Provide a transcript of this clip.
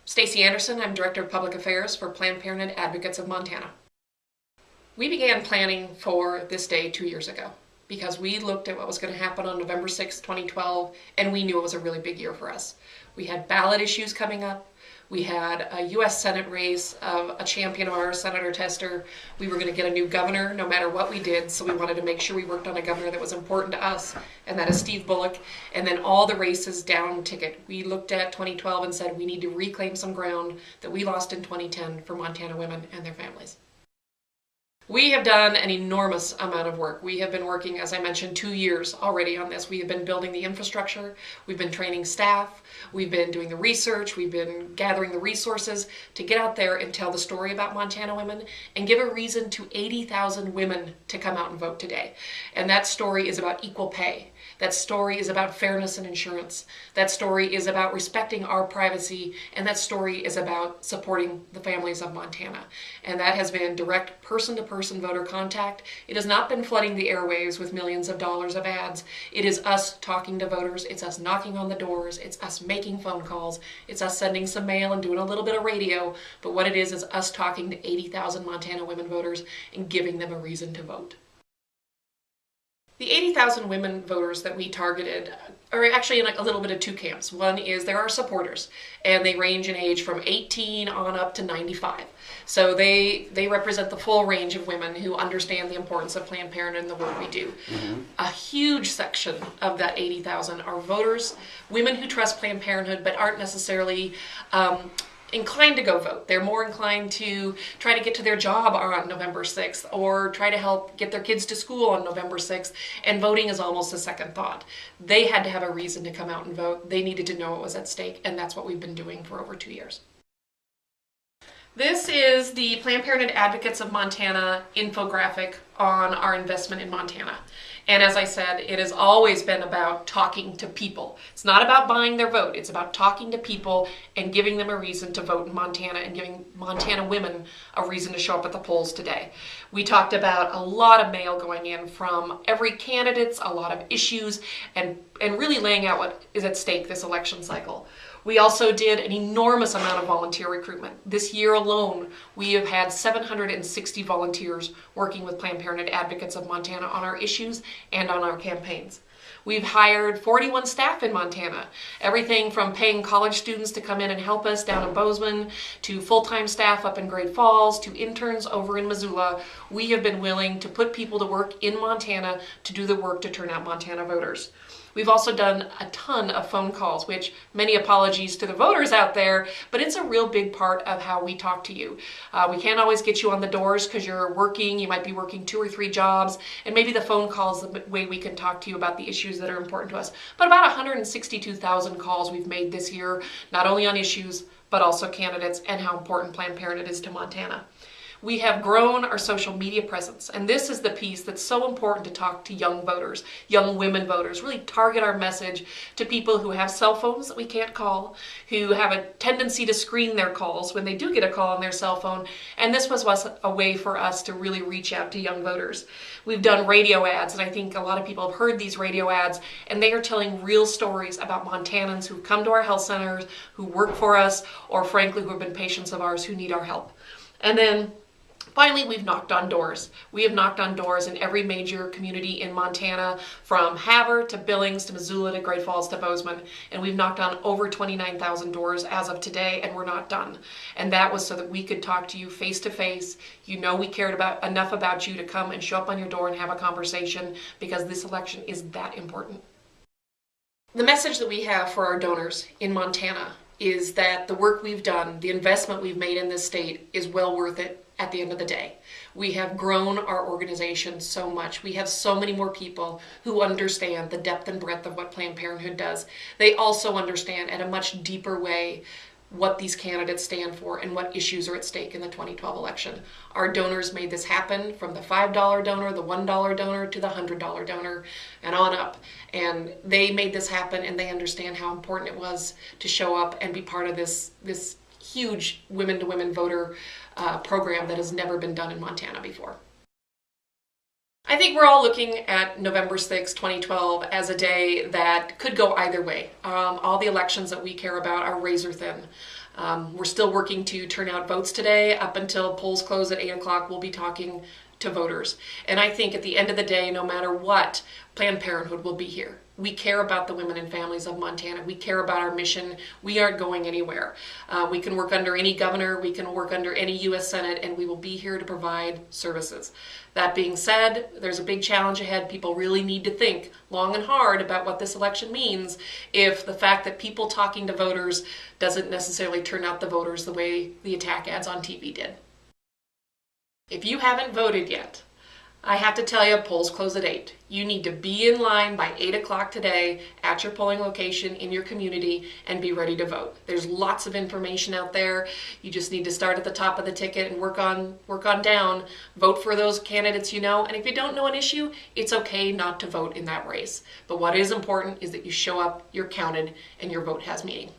Stacey Anderson, I'm Director of Public Affairs for Planned Parenthood Advocates of Montana. We began planning for this day 2 years ago because we looked at what was going to happen on November 6, 2012, and we knew it was a really big year for us. We had ballot issues coming up. We had a U.S. Senate race of a champion of ours, Senator Tester. We were going to get a new governor no matter what we did, so we wanted to make sure we worked on a governor that was important to us, and that is Steve Bullock. And then all the races down ticket. We looked at 2012 and said we need to reclaim some ground that we lost in 2010 for Montana women and their families. We have done an enormous amount of work. We have been working, as I mentioned, 2 years already on this. We have been building the infrastructure, we've been training staff, we've been doing the research, we've been gathering the resources to get out there and tell the story about Montana women and give a reason to 80,000 women to come out and vote today. And that story is about equal pay. That story is about fairness and insurance. That story is about respecting our privacy, and that story is about supporting the families of Montana. And that has been direct person-to-person voter contact. It has not been flooding the airwaves with millions of dollars of ads. It is us talking to voters. It's us knocking on the doors. It's us making phone calls. It's us sending some mail and doing a little bit of radio. But what it is us talking to 80,000 Montana women voters and giving them a reason to vote. The 80,000 women voters that we targeted are actually in a little bit of two camps. One is there are supporters, and they range in age from 18 on up to 95. So they represent the full range of women who understand the importance of Planned Parenthood and the work we do. A huge section of that 80,000 are voters, women who trust Planned Parenthood but aren't necessarily inclined to go vote. They're more inclined to try to get to their job on November 6th or try to help get their kids to school on November 6th, and voting is almost a second thought. They had to have a reason to come out and vote. They needed to know what was at stake, and that's what we've been doing for over 2 years. This is the Planned Parenthood Advocates of Montana infographic on our investment in Montana. And as I said, it has always been about talking to people. It's not about buying their vote. It's about talking to people and giving them a reason to vote in Montana and giving Montana women a reason to show up at the polls today. We talked about a lot of mail going in from every candidate, a lot of issues, and really laying out what is at stake this election cycle. We also did an enormous amount of volunteer recruitment. This year alone, we have had 760 volunteers working with Planned Parenthood Advocates of Montana on our issues and on our campaigns. We've hired 41 staff in Montana, everything from paying college students to come in and help us down in Bozeman, to full-time staff up in Great Falls, to interns over in Missoula. We have been willing to put people to work in Montana to do the work to turn out Montana voters. We've also done a ton of phone calls, which many apologies to the voters out there, but it's a real big part of how we talk to you. We can't always get you on the doors because you're working, you might be working 2 or 3 jobs, and maybe the phone call is the way we can talk to you about the issues that are important to us. But about 162,000 calls we've made this year, not only on issues, but also candidates and how important Planned Parenthood is to Montana. We have grown our social media presence, and this is the piece that's so important to talk to young voters, young women voters, really target our message to people who have cell phones that we can't call, who have a tendency to screen their calls when they do get a call on their cell phone, and this was a way for us to really reach out to young voters. We've done radio ads, and I think a lot of people have heard these radio ads, and they are telling real stories about Montanans who come to our health centers, who work for us, or frankly who have been patients of ours who need our help. And then finally, we've knocked on doors. We have knocked on doors in every major community in Montana, from Havre to Billings to Missoula to Great Falls to Bozeman, and we've knocked on over 29,000 doors as of today, and we're not done. And that was so that we could talk to you face to face. You know we cared enough about you to come and show up on your door and have a conversation, because this election is that important. The message that we have for our donors in Montana is that the work we've done, the investment we've made in this state, is well worth it. At the end of the day, we have grown our organization so much. We have so many more people who understand the depth and breadth of what Planned Parenthood does. They also understand at a much deeper way what these candidates stand for and what issues are at stake in the 2012 election. Our donors made this happen, from the $5 donor, the $1 donor, to the $100 donor, and on up. And they made this happen, and they understand how important it was to show up and be part of this huge women-to-women voter program that has never been done in Montana before. I think we're all looking at November 6, 2012 as a day that could go either way. All the elections that we care about are razor thin. We're still working to turn out votes today. Up until polls close at 8 o'clock, we'll be talking to voters. And I think at the end of the day, no matter what, Planned Parenthood will be here. We care about the women and families of Montana. We care about our mission. We aren't going anywhere. We can work under any governor, we can work under any U.S. Senate, and we will be here to provide services. That being said, there's a big challenge ahead. People really need to think long and hard about what this election means if the fact that people talking to voters doesn't necessarily turn out the voters the way the attack ads on TV did. If you haven't voted yet, I have to tell you, polls close at 8. You need to be in line by 8 o'clock today at your polling location in your community and be ready to vote. There's lots of information out there. You just need to start at the top of the ticket and work on down. Vote for those candidates you know, and if you don't know an issue, it's okay not to vote in that race. But what is important is that you show up, you're counted, and your vote has meaning.